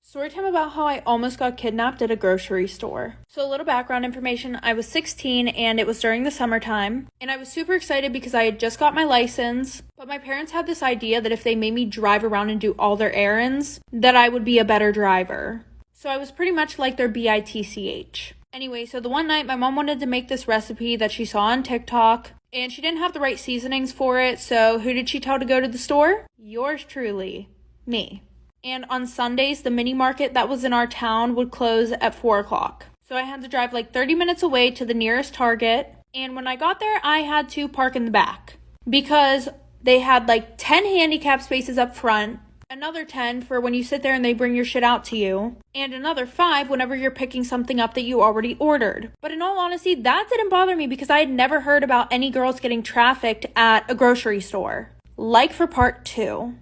Story time about how I almost got kidnapped at a grocery store. So a little background information, I was 16 and it was during the summertime, and I was super excited because I had just got my license, but my parents had this idea that if they made me drive around and do all their errands, that I would be a better driver. So I was pretty much like their bitch. Anyway, so the one night my mom wanted to make this recipe that she saw on TikTok, and she didn't have the right seasonings for it, so who did she tell to go to the store? Yours truly, me. And on Sundays, the mini market that was in our town would close at 4 o'clock. So I had to drive like 30 minutes away to the nearest Target. And when I got there, I had to park in the back because they had like 10 handicap spaces up front, another 10 for when you sit there and they bring your shit out to you, and another 5 whenever you're picking something up that you already ordered. But in all honesty, that didn't bother me because I had never heard about any girls getting trafficked at a grocery store. Like for part 2.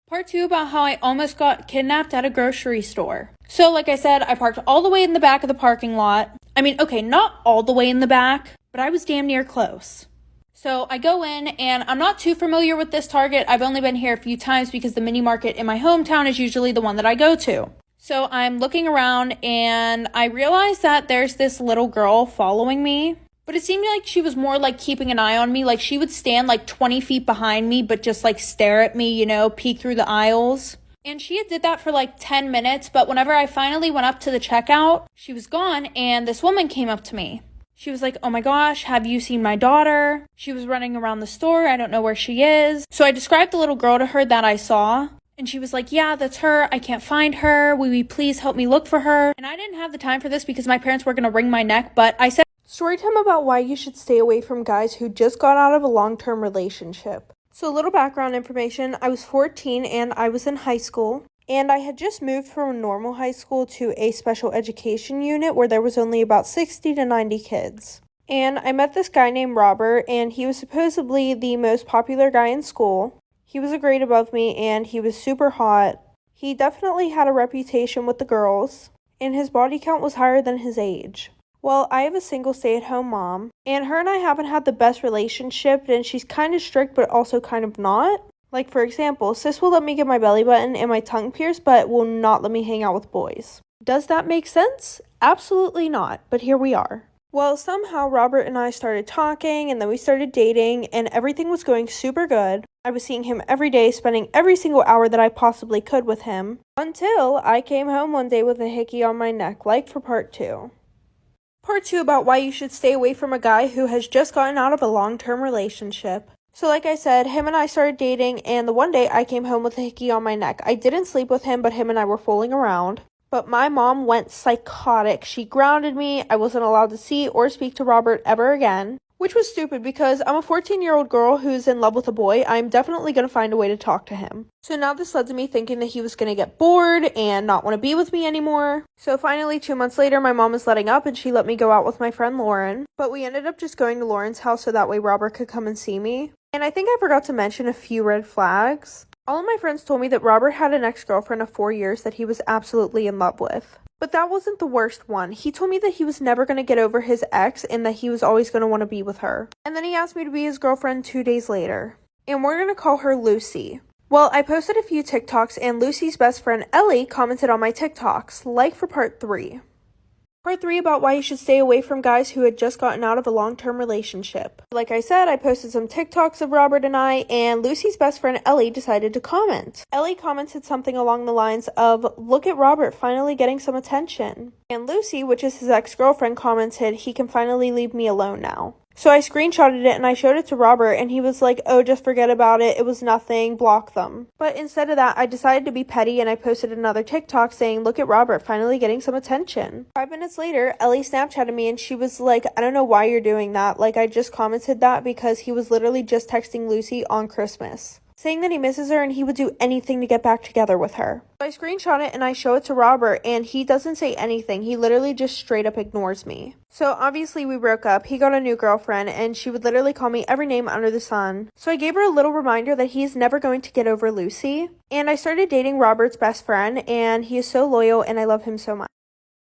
Part 2 about how I almost got kidnapped at a grocery store. So like I said, I parked all the way in the back of the parking lot. I mean, okay, not all the way in the back, but I was damn near close. So I go in, and I'm not too familiar with this Target. I've only been here a few times because the mini market in my hometown is usually the one that I go to. So I'm looking around and I realize that there's this little girl following me. But it seemed like she was more like keeping an eye on me. Like she would stand like 20 feet behind me, but just like stare at me, you know, peek through the aisles. And she did that for like 10 minutes. But whenever I finally went up to the checkout, she was gone. And this woman came up to me. She was like, "Oh my gosh, have you seen my daughter? She was running around the store. I don't know where she is." So I described the little girl to her that I saw. And she was like, "Yeah, that's her. I can't find her. Will you please help me look for her?" And I didn't have the time for this because my parents were going to wring my neck. But I said, Storytime about why you should stay away from guys who just got out of a long-term relationship. So a little background information, I was 14 and I was in high school. And I had just moved from a normal high school to a special education unit where there was only about 60 to 90 kids. And I met this guy named Robert, and he was supposedly the most popular guy in school. He was a grade above me and he was super hot. He definitely had a reputation with the girls, and his body count was higher than his age. Well, I have a single stay-at-home mom, and her and I haven't had the best relationship, and she's kind of strict but also kind of not. Like, for example, sis will let me get my belly button and my tongue pierced, but will not let me hang out with boys. Does that make sense? Absolutely not, but here we are. Well, somehow Robert and I started talking, and then we started dating, and everything was going super good. I was seeing him every day, spending every single hour that I possibly could with him, until I came home one day with a hickey on my neck, like for part 2. Part 2 about why you should stay away from a guy who has just gotten out of a long-term relationship. So like I said, him and I started dating, and the one day I came home with a hickey on my neck. I didn't sleep with him, but him and I were fooling around. But my mom went psychotic. She grounded me. I wasn't allowed to see or speak to Robert ever again. Which was stupid because I'm a 14-year-old girl who's in love with a boy. I'm definitely going to find a way to talk to him. So now this led to me thinking that he was going to get bored and not want to be with me anymore. So finally, 2 months later, my mom was letting up and she let me go out with my friend Lauren. But we ended up just going to Lauren's house so that way Robert could come and see me. And I think I forgot to mention a few red flags. All of my friends told me that Robert had an ex-girlfriend of 4 years that he was absolutely in love with. But that wasn't the worst one. He told me that he was never going to get over his ex and that he was always going to want to be with her. And then he asked me to be his girlfriend 2 days later. And we're going to call her Lucy. Well, I posted a few TikToks and Lucy's best friend Ellie commented on my TikToks, like for part 3. Part 3 about why you should stay away from guys who had just gotten out of a long-term relationship. Like I said, I posted some TikToks of Robert and I, and Lucy's best friend Ellie decided to comment. Ellie commented something along the lines of, "Look at Robert finally getting some attention." And Lucy, which is his ex-girlfriend, commented, "He can finally leave me alone now." So I screenshotted it and I showed it to Robert, and he was like, "Oh, just forget about it. It was nothing. Block them." But instead of that, I decided to be petty and I posted another TikTok saying, "Look at Robert finally getting some attention." 5 minutes later, Ellie Snapchatted me and she was like, "I don't know why you're doing that. Like, I just commented that because he was literally just texting Lucy on Christmas, saying that he misses her and he would do anything to get back together with her." So I screenshot it and I show it to Robert, and he doesn't say anything. He literally just straight up ignores me. So obviously we broke up. He got a new girlfriend and she would literally call me every name under the sun. So I gave her a little reminder that he's never going to get over Lucy. And I started dating Robert's best friend, and he is so loyal and I love him so much.